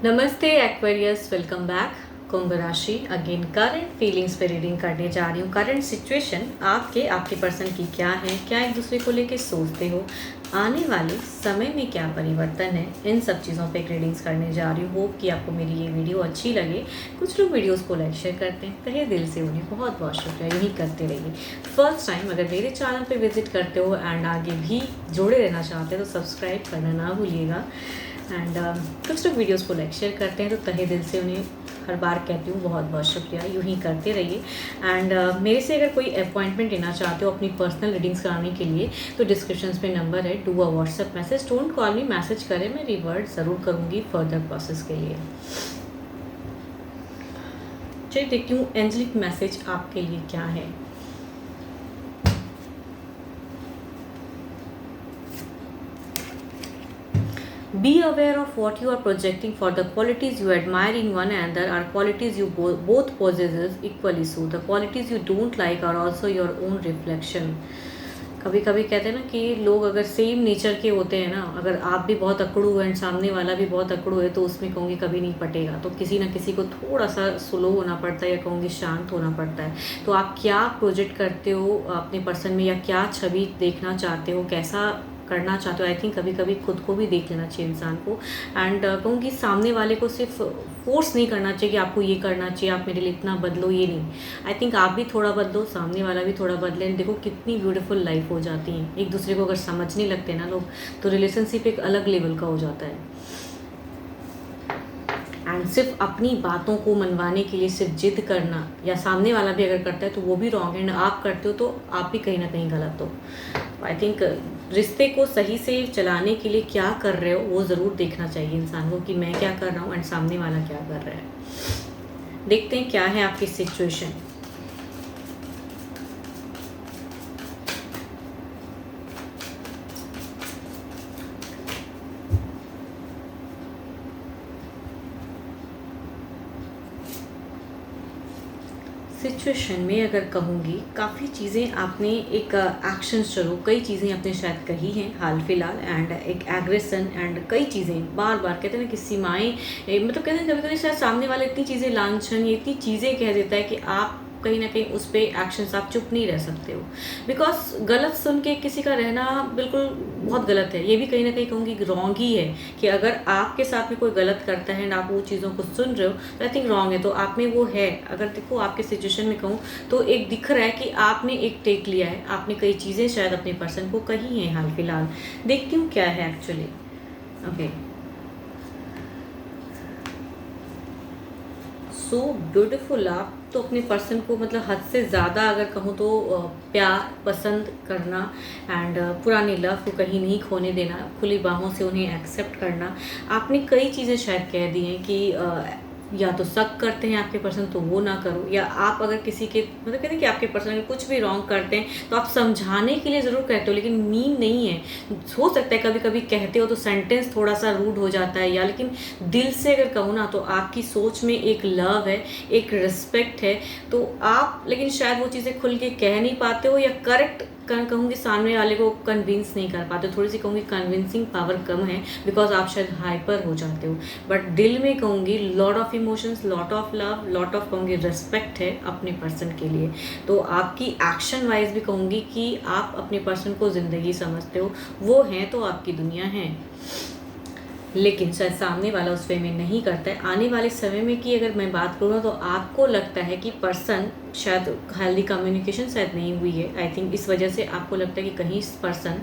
नमस्ते Aquarius, welcome back. कुंभ राशि अगेन करंट फीलिंग्स पे रीडिंग करने जा रही हूँ। करंट सिचुएशन आपके पर्सन की क्या है, क्या एक दूसरे को लेके सोचते हो, आने वाले समय में क्या परिवर्तन है, इन सब चीज़ों पे रीडिंग्स करने जा रही हूँ। होप कि आपको मेरी ये वीडियो अच्छी लगे। कुछ लोग वीडियोस को लाइक शेयर करते हैं, तहे दिल से उन्हें बहुत बहुत शुक्रिया, यही करते रहिए। फर्स्ट टाइम अगर मेरे चैनल पे विजिट करते हो एंड आगे भी जुड़े रहना चाहते हो तो सब्सक्राइब करना ना भूलिएगा। एंड कुछ लोग वीडियोस को लाइक शेयर करते हैं तो तहे दिल से उन्हें हर बार कहती हूँ बहुत बहुत शुक्रिया, यूँ ही करते रहिए। एंड मेरे से अगर कोई अपॉइंटमेंट लेना चाहते हो अपनी पर्सनल रीडिंग्स कराने के लिए तो डिस्क्रिप्शन में नंबर है, do a WhatsApp message, don't call me, message करें, मैं रिवर्ट ज़रूर करूँगी फर्दर प्रोसेस के लिए। चलिए देखती हूँ एंजलिक मैसेज आपके लिए क्या है। Be aware of what you are projecting, for the qualities you admire in one another are qualities you both possesses equally so. The qualities you don't like are also your own reflection. कभी कभी कहते हैं ना कि लोग अगर same nature के होते हैं ना, अगर आप भी बहुत अकड़ू हैं सामने वाला भी बहुत अकड़ू है तो उसमें कहूँगी कभी नहीं पटेगा। तो किसी ना किसी को थोड़ा सा स्लो होना पड़ता है या कहूँगी शांत होना पड़ता है। तो आप क्या प्रोजेक्ट करते हो अपने पर्सन में, या क्या छवि देखना चाहते हो, कैसा करना चाहते हो, आई थिंक कभी कभी खुद को भी देख लेना चाहिए इंसान को। एंड कहूँगी सामने वाले को सिर्फ फोर्स नहीं करना चाहिए कि आपको ये करना चाहिए, आप मेरे लिए इतना बदलो, ये नहीं। आई थिंक आप भी थोड़ा बदलो, सामने वाला भी थोड़ा बदले, देखो कितनी ब्यूटीफुल लाइफ हो जाती है। एक दूसरे को अगर समझने लगते हैं ना लोग तो रिलेशनशिप एक अलग लेवल का हो जाता है। एंड सिर्फ अपनी बातों को मनवाने के लिए सिर्फ जिद करना, या सामने वाला भी अगर करता है तो वो भी रॉन्ग है, एंड आप करते हो तो आप भी कहीं ना कहीं गलत हो। आई थिंक रिश्ते को सही से चलाने के लिए क्या कर रहे हो वो ज़रूर देखना चाहिए इंसान को कि मैं क्या कर रहा हूँ एंड सामने वाला क्या कर रहा है। देखते हैं क्या है आपकी सिचुएशन। सिचुएशन में अगर कहूँगी काफ़ी चीज़ें आपने एक एक्शन शुरू, कई चीज़ें आपने शायद कही हैं हाल फिलहाल, एंड एक एग्रेशन एंड कई चीज़ें बार बार कहते हैं ना कि सीमाएं, मतलब कहते हैं कभी कभी शायद सामने वाला इतनी चीज़ें लांछन, ये इतनी चीज़ें कह देता है कि आप कहीं ना कहीं उस पर एक्शंस आप चुप नहीं रह सकते हो। बिकॉज गलत सुन के किसी का रहना बिल्कुल बहुत गलत है, ये भी कहीं ना कहीं कहूँगी रॉन्ग ही है कि अगर आपके साथ में कोई गलत करता है एंड आप वो चीज़ों को सुन रहे हो तो आई थिंक रॉन्ग है। तो आप में वो है, अगर देखो आपके सिचुएशन में कहूँ तो एक दिख रहा है कि आपने एक टेक लिया है, आपने कई चीज़ें शायद अपने पर्सन को कही हैं हाल फिलहाल। देखती हूँ क्या है एक्चुअली। Okay, so beautiful. आप तो अपने पर्सन को मतलब हद से ज़्यादा अगर कहूँ तो प्यार पसंद करना एंड पुराने लव को कहीं नहीं खोने देना, खुली बाहों से उन्हें एक्सेप्ट करना। आपने कई चीज़ें शायद कह दी हैं कि या तो शक करते हैं आपके पर्सन तो वो ना करो, या आप अगर किसी के मतलब कहते हैं कि आपके पर्सन अगर कुछ भी रॉन्ग करते हैं तो आप समझाने के लिए ज़रूर कहते हो, लेकिन मीन नहीं है। हो सकता है कभी कभी कहते हो तो सेंटेंस थोड़ा सा रूड हो जाता है, या लेकिन दिल से अगर कहूँ ना तो आपकी सोच में एक लव है, एक रिस्पेक्ट है। तो आप लेकिन शायद वो चीज़ें खुल के कह नहीं पाते हो, या करेक्ट कहूँगी सामने वाले को कन्विंस नहीं कर पाते, थोड़ी सी कहूँगी कन्विंसिंग पावर कम है बिकॉज आप शायद हाइपर हो जाते हो। बट दिल में कहूँगी lot of emotions, lot of love, lot of कहूँगी रिस्पेक्ट है अपने पर्सन के लिए। तो आपकी एक्शन वाइज भी कहूँगी कि आप अपने पर्सन को ज़िंदगी समझते हो, वो हैं तो आपकी दुनिया है, लेकिन शायद सामने वाला उस वे में नहीं करता है। आने वाले समय में की अगर मैं बात करूँ तो आपको लगता है कि पर्सन शायद हेल्दी कम्युनिकेशन शायद नहीं हुई है। आई थिंक इस वजह से आपको लगता है कि कहीं पर्सन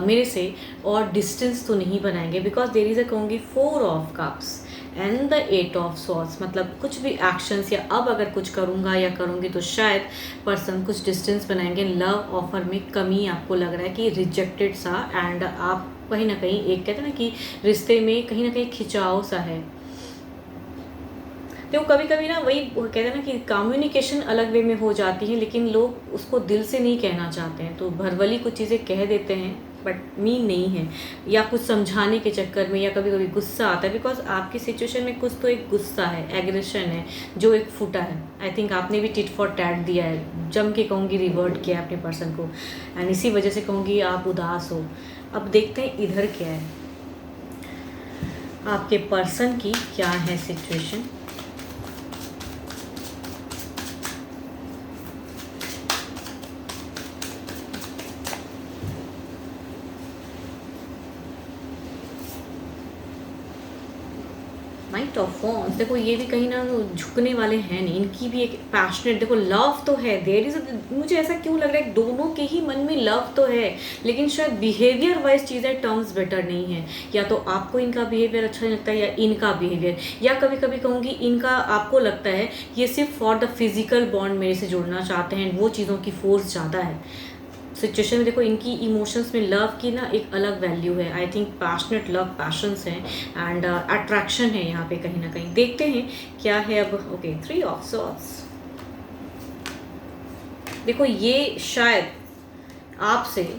मेरे से और डिस्टेंस तो नहीं बनाएंगे, बिकॉज देयर इज़ अ कहूँगी 4 of cups and the 8 of swords. मतलब कुछ भी एक्शंस या अब अगर कुछ करूँगा या करूँगी तो शायद पर्सन कुछ डिस्टेंस बनाएंगे। लव ऑफर में कमी आपको लग रहा है कि रिजेक्टेड सा, एंड आप कहीं ना कहीं एक कहते हैं ना कि रिश्ते में कहीं ना कहीं खिंचाव सा है। तो कभी कभी ना वही कहते हैं ना कि कम्युनिकेशन अलग वे में हो जाती है, लेकिन लोग उसको दिल से नहीं कहना चाहते हैं, तो भरवली कुछ चीज़ें कह देते हैं बट मीन नहीं है, या कुछ समझाने के चक्कर में, या कभी कभी गुस्सा आता है। बिकॉज आपकी सिचुएशन में कुछ तो एक गुस्सा है, एग्रेशन है जो एक फूटा है। आई थिंक आपने भी टिट फॉर टैट दिया है, जम के कहूँगी रिवर्ट किया अपने पर्सन को, एंड इसी वजह से कहूँगी आप उदास हो। अब देखते हैं इधर क्या है। आपके पर्सन की क्या है सिचुएशन। नाइट ऑफ वॉन्ड्स, देखो ये भी कहीं ना झुकने वाले हैं नहीं, इनकी भी एक पैशनेट, देखो लव तो है, देयर इज, मुझे ऐसा क्यों लग रहा है दोनों के ही मन में लव तो है, लेकिन शायद बिहेवियर वाइज चीज़ें टर्म्स बेटर नहीं है। या तो आपको इनका बिहेवियर अच्छा नहीं लगता है या इनका बिहेवियर, या कभी कभी कहूँगी इनका आपको लगता है ये सिर्फ फॉर द फिजिकल बॉन्ड मेरे से जुड़ना चाहते हैं, वो चीज़ों की फोर्स ज़्यादा है सिचुएशन में। देखो इनकी इमोशंस में लव की ना एक अलग वैल्यू है, I think passionate love, patience हैं एंड अट्रैक्शन है यहाँ पे कहीं ना कहीं। देखते हैं क्या है अब। ओके, 3 ऑफ सॉर्ड्स, देखो ये शायद आपसे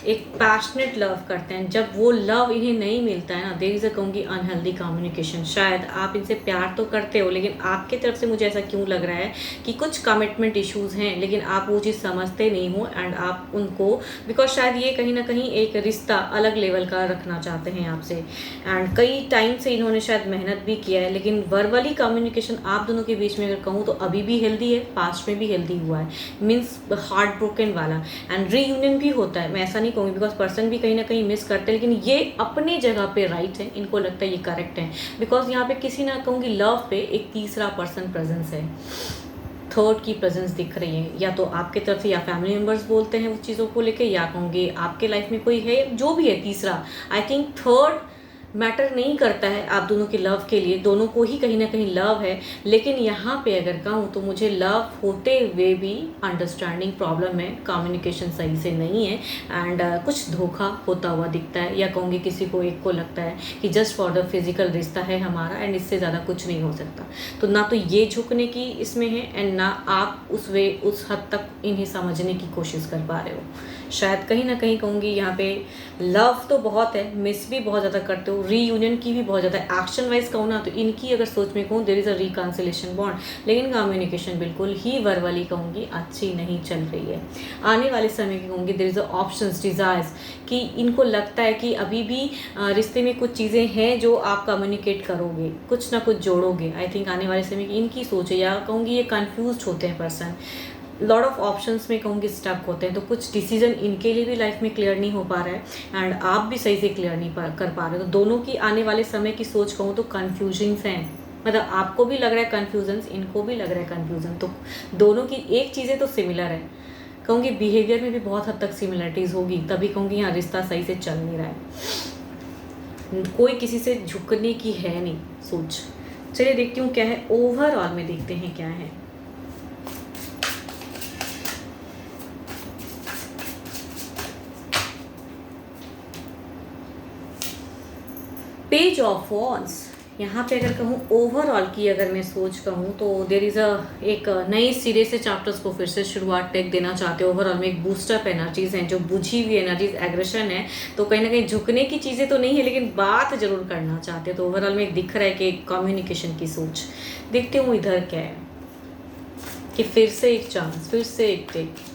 एक पैशनेट लव करते हैं, जब वो लव इन्हें नहीं मिलता है ना, देयर इज़ अ कहूँगी अनहेल्दी कम्युनिकेशन। शायद आप इनसे प्यार तो करते हो, लेकिन आपके तरफ से मुझे ऐसा क्यों लग रहा है कि कुछ कमिटमेंट इश्यूज़ हैं, लेकिन आप वो चीज़ समझते नहीं हो एंड आप उनको, बिकॉज शायद ये कहीं ना कहीं एक रिश्ता अलग लेवल का रखना चाहते हैं आपसे, एंड कई टाइम से इन्होंने शायद मेहनत भी किया है, लेकिन वर्बली कम्युनिकेशन आप दोनों के बीच में अगर कहूँ तो अभी भी हेल्दी है, पास्ट में भी हेल्दी हुआ है, मीन्स हार्ट ब्रोकन वाला, एंड रीयूनियन भी होता है। मैं ऐसा नहीं कहूँगी, बिकॉज पर्सन भी कहीं ना कहीं मिस करते हैं, लेकिन ये अपने जगह पे राइट है, इनको लगता है ये करेक्ट है, बिकॉज यहाँ पे किसी ना कहूँगी लव पे एक तीसरा पर्सन प्रेजेंस है, थर्ड की प्रेजेंस दिख रही है, या तो आपके तरफ से या फैमिली मेम्बर्स बोलते हैं उस चीज़ों को लेके, या कहूँगी आपके लाइफ में कोई है जो भी है तीसरा। आई थिंक थर्ड मैटर नहीं करता है आप दोनों के लव के लिए, दोनों को ही कहीं ना कहीं लव है, लेकिन यहाँ पे अगर कहूँ तो मुझे लव होते हुए भी अंडरस्टैंडिंग प्रॉब्लम है, कम्युनिकेशन सही से नहीं है, एंड कुछ धोखा होता हुआ दिखता है, या कहूँगी किसी को एक को लगता है कि जस्ट फॉर द फिजिकल रिश्ता है हमारा एंड इससे ज़्यादा कुछ नहीं हो सकता। तो ना तो ये झुकने की इसमें है एंड ना आप उस हद तक इन्हें समझने की कोशिश कर पा रहे हो। शायद कहीं ना कहीं कहूँगी यहाँ पे लव तो बहुत है, मिस भी बहुत ज़्यादा करते हो, रीयूनियन की भी बहुत ज़्यादा, एक्शन वाइज कहूँ ना तो इनकी अगर सोच में कहूँ there is a reconciliation bond, लेकिन कम्युनिकेशन बिल्कुल ही वर्बली कहूँगी अच्छी नहीं चल रही है। आने वाले समय की कहूँगी there is a options, desires, कि इनको लगता है कि अभी भी रिश्ते में कुछ चीज़ें हैं जो आप कम्युनिकेट करोगे, कुछ ना कुछ जोड़ोगे। आई थिंक आने वाले समय की इनकी सोच है, या कहूँगी ये कन्फ्यूज होते हैं पर्सन, लॉट ऑफ ऑप्शंस में कहूँगी स्टक होते हैं, तो कुछ डिसीजन इनके लिए भी लाइफ में क्लियर नहीं हो पा रहा है एंड आप भी सही से क्लियर नहीं कर पा रहे हो। तो दोनों की आने वाले समय की सोच कहूँ तो कन्फ्यूजन्स हैं, मतलब आपको भी लग रहा है कन्फ्यूजन्स, इनको भी लग रहा है कन्फ्यूजन, तो दोनों की एक चीज़ें तो सिमिलर है, कहूँगी बिहेवियर में भी बहुत हद तक सिमिलरिटीज़ होगी, तभी कहूँगी यहाँ रिश्ता सही से चल नहीं रहा है, कोई किसी से झुकने की है नहीं सोच। चलिए देखती हूँ क्या है, ओवरऑल में देखते हैं क्या है। पेज ऑफ वॉन्ड्स, यहाँ पे अगर कहूँ ओवरऑल की अगर मैं सोच कहूँ तो देयर इज़ एक नई सिरे से चैप्टर्स को फिर से शुरुआत टेक देना चाहते हो। ओवरऑल में एक बूस्टअप एनर्जीज हैं, जो बुझी हुई एनर्जीज, एग्रेशन है, तो कहीं ना कहीं झुकने की चीज़ें तो नहीं है, लेकिन बात जरूर करना चाहते हो। तो ओवरऑल में एक दिख रहा है कि कम्युनिकेशन की सोच। देखते हूँ इधर क्या है, कि फिर से एक चांस, फिर से एक टेक।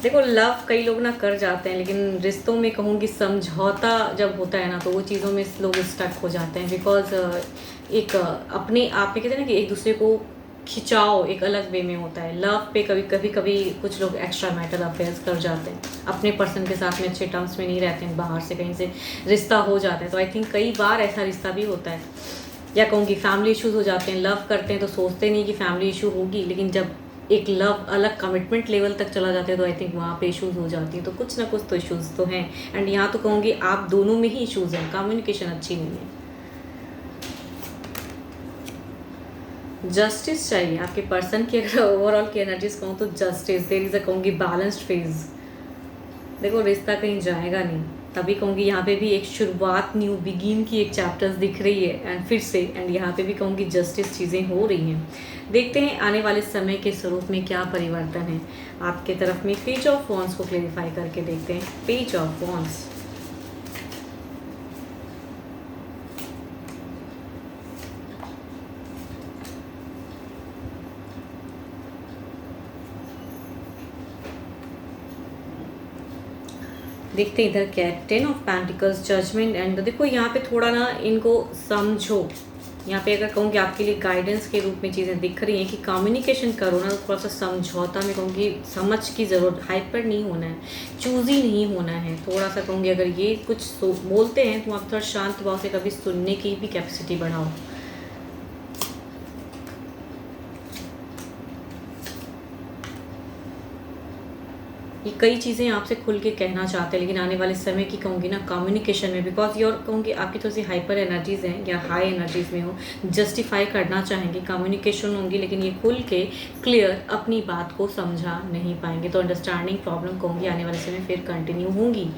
देखो लव कई लोग ना कर जाते हैं, लेकिन रिश्तों में कहूँगी समझौता जब होता है ना तो वो चीज़ों में लोग स्टक हो जाते हैं, बिकॉज एक अपने आप में कहते हैं ना कि एक दूसरे को खिंचाव एक अलग वे में होता है। लव पे कभी कभी कुछ लोग एक्स्ट्रा मैटर अफेयर्स कर जाते हैं, अपने पर्सन के साथ में अच्छे टर्म्स में नहीं रहते हैं, बाहर से कहीं से रिश्ता हो जाता है। तो आई थिंक कई बार ऐसा रिश्ता भी होता है, या कहूँगी फैमिली इश्यूज हो जाते हैं। लव करते हैं तो सोचते नहीं कि फैमिली इशू होगी, लेकिन जब एक लव अलग कमिटमेंट लेवल तक चला जाता है तो आई थिंक वहाँ पे इश्यूज हो जाती हैं। तो कुछ ना कुछ तो इश्यूज तो हैं, एंड यहाँ तो कहूँगी आप दोनों में ही इश्यूज हैं, कम्युनिकेशन अच्छी नहीं है। जस्टिस चाहिए आपके पर्सन की, अगर ओवरऑल की एनर्जीज कहूँ तो जस्टिस, देयर इज अ कहूँगी बैलेंस्ड फेज। देखो रिश्ता कहीं जाएगा नहीं, तभी कहूँगी यहाँ पे भी एक शुरुआत, न्यू बिगिन की एक चैप्टर्स दिख रही है एंड फिर से, एंड यहाँ पे भी कहूँगी जस्टिस चीज़ें हो रही हैं। देखते हैं आने वाले समय के स्वरूप में क्या परिवर्तन है आपके तरफ में। पेज ऑफ वॉन्ड्स को क्लेरिफाई करके देखते हैं। पेज ऑफ वॉन्ड्स, देखते हैं इधर क्या है, 10 ऑफ पेंटिकल्स, जजमेंट, एंड देखो यहाँ पे थोड़ा ना इनको समझो। यहाँ पे अगर कहूँगी आपके लिए गाइडेंस के रूप में चीज़ें दिख रही हैं कि कम्युनिकेशन करो ना, तो थोड़ा सा समझौता में कहूँगी समझ की ज़रूरत, हाइपर नहीं होना है, चूज़ी नहीं होना है। थोड़ा सा कहूँगी अगर ये कुछ बोलते हैं तो आप थोड़ा शांत भाव से कभी सुनने की भी कैपेसिटी बढ़ाओ। ये कई चीज़ें आपसे खुल के कहना चाहते हैं, लेकिन आने वाले समय की कहूँगी ना कम्युनिकेशन में, बिकॉज ये और कहूँगी आपकी थोड़ी सी हाइपर एनर्जीज़ हैं या हाई एनर्जीज़ में हो, जस्टिफाई करना चाहेंगे, कम्युनिकेशन होंगी, लेकिन ये खुल के क्लियर अपनी बात को समझा नहीं पाएंगे। तो अंडरस्टैंडिंग प्रॉब्लम कहूँगी आने वाले समय फिर कंटिन्यू होंगी।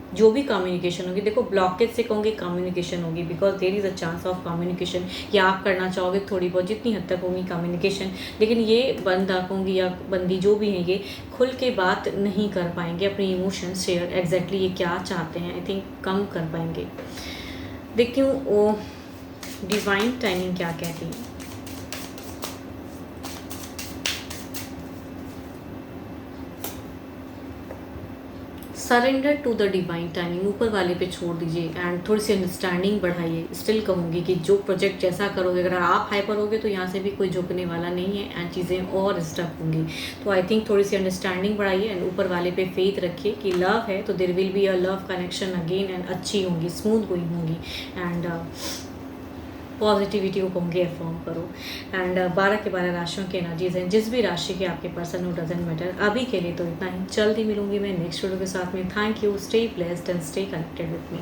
जो भी कम्युनिकेशन होगी, देखो ब्लॉकेज से कहूँगी कम्युनिकेशन होगी, because there is a chance of communication, या आप करना चाहोगे थोड़ी बहुत जितनी हद तक होगी कम्युनिकेशन, लेकिन ये बंदा कहूँगी या बंदी जो भी है ये खुल के बात नहीं कर पाएंगे, अपने इमोशंस शेयर एग्जैक्टली ये क्या चाहते हैं आई थिंक कम कर पाएंगे। देखती हूँ वो डिवाइन टाइमिंग क्या कहती है। Surrender to the divine timing, ऊपर वाले पे छोड़ दीजिए एंड थोड़ी सी अंडरस्टैंडिंग बढ़ाइए। स्टिल कहूँगी कि जो प्रोजेक्ट जैसा करोगे, अगर आप हाइपर होगे तो यहाँ से भी कोई झुकने वाला नहीं है एंड चीज़ें और स्टक होंगी। तो आई थिंक थोड़ी सी अंडरस्टैंडिंग बढ़ाइए एंड ऊपर वाले पे फेथ रखिए कि लव है तो there will be a love connection again, and अच्छी होंगी, स्मूथ गोइंग होंगी, एंड पॉजिटिविटी को कहूँगी अफर्म करो। एंड 12 के 12 राशियों की एनर्जीज हैं, जिस भी राशि के आपके पर्सन हो डजेंट मैटर। अभी के लिए तो इतना ही, जल्दी मिलूंगी मैं नेक्स्ट वीडियो के साथ में। Thank you, stay blessed and stay connected with me.